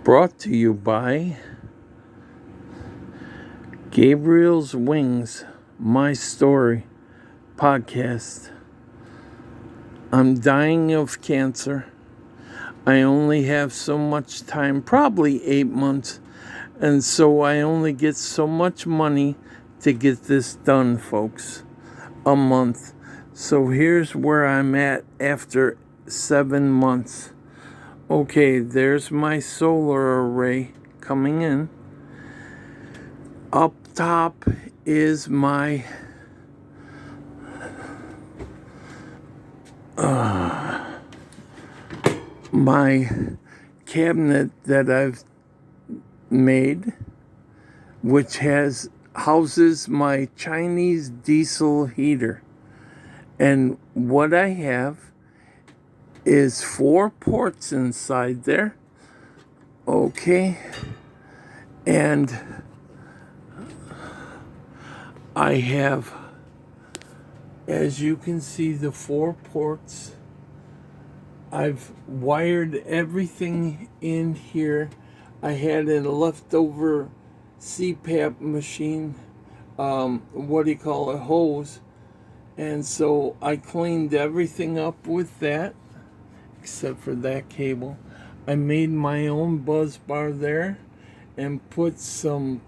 Brought to you by Gabriel's Wings, My Story podcast. I'm dying of cancer. I only have so much time, probably 8 months, and so I only get so much money to get this done, folks. A month. So here's where I'm at after 7 months. Okay, there's my solar array coming in. Up top is my cabinet that I've made, which houses my Chinese diesel heater. And what I have is 4 ports inside there. Okay. And I have, as you can see, the 4 ports. I've wired everything in here. I had a leftover CPAP machine, hose. And so I cleaned everything up with that, except for that cable. I made my own buzz bar there and put some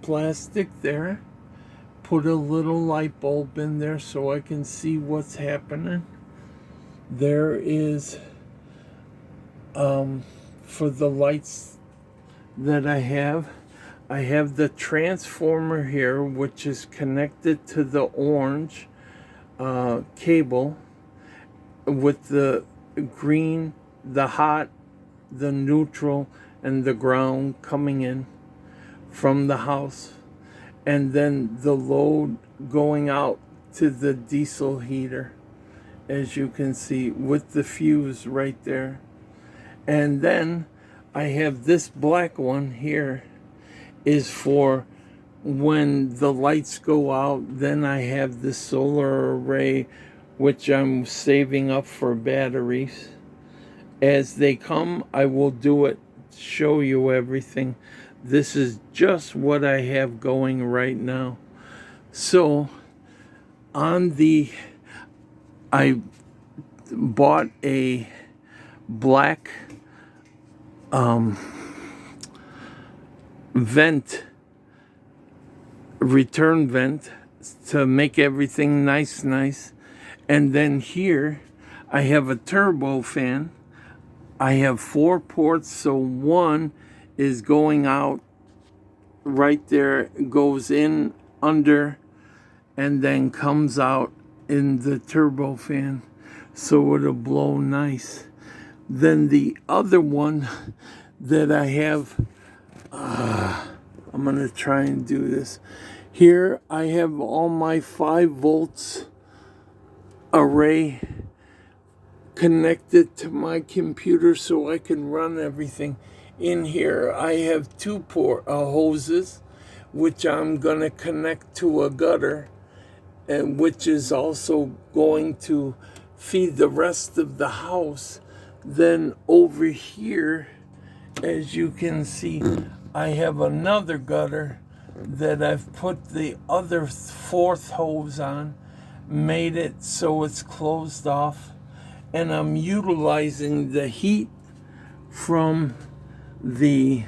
plastic there. Put a little light bulb in there so I can see what's happening. There is, for the lights that I have the transformer here, which is connected to the orange cable, with the green, the hot, the neutral, and the ground coming in from the house. And then the load going out to the diesel heater, as you can see, with the fuse right there. And then I have this black one here is for when the lights go out. Then I have the solar array, which I'm saving up for batteries. As they come, I will do it, show you everything. This is just what I have going right now. So I bought a black return vent to make everything nice. And then here I have a turbo fan. I have 4 ports, so one is going out right there, goes in under, and then comes out in the turbo fan, so it'll blow nice. Then the other one that I have, I'm gonna try and do this. Here I have all my 5 volts array connected to my computer so I can run everything. In here I have 2 hoses, which I'm gonna connect to a gutter, and which is also going to feed the rest of the house. Then over here, as you can see, I have another gutter that I've put the other 4th hose on, made it so it's closed off, and I'm utilizing the heat from the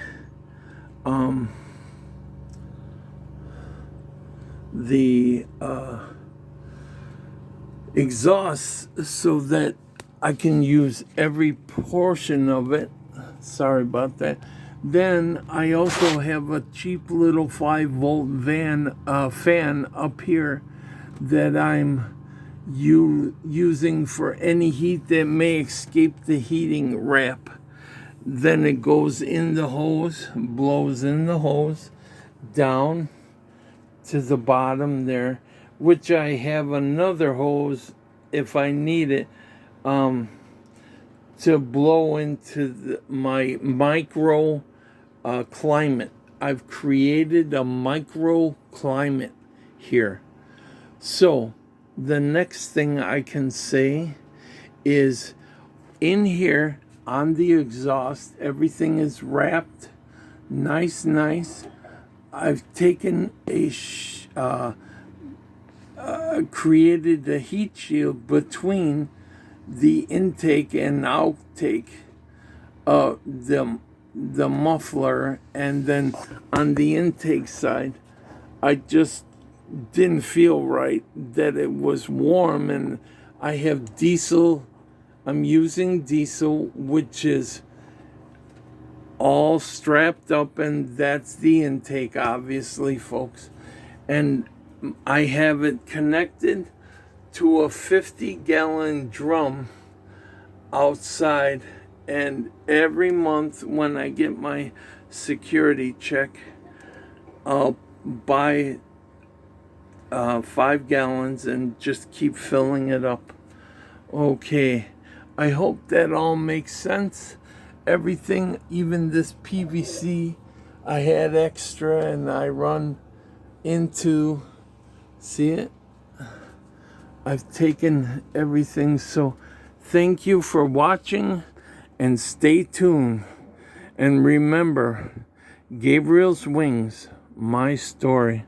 exhaust so that I can use every portion of it. Sorry about that. Then I also have a cheap little 5-volt fan up here that I'm using for any heat that may escape the heating wrap. Then it goes in the hose, blows in the hose down to the bottom there, which I have another hose if I need it, to blow into my micro climate. I've created a microclimate here. So the next thing I can say is, in here on the exhaust. Everything is wrapped nice. I've taken created a heat shield between the intake and outtake, the muffler, and then on the intake side, I just didn't feel right that it was warm, and I have diesel. I'm using diesel, which is all strapped up, and that's the intake, obviously, folks. And I have it connected to a 50-gallon drum outside, and every month when I get my security check, I'll buy 5 gallons and just keep filling it up. Okay, I hope that all makes sense. Everything, even this PVC, I had extra, and I run into, see it? I've taken everything. So thank you for watching, and stay tuned. And remember, Gabriel's Wings, my story.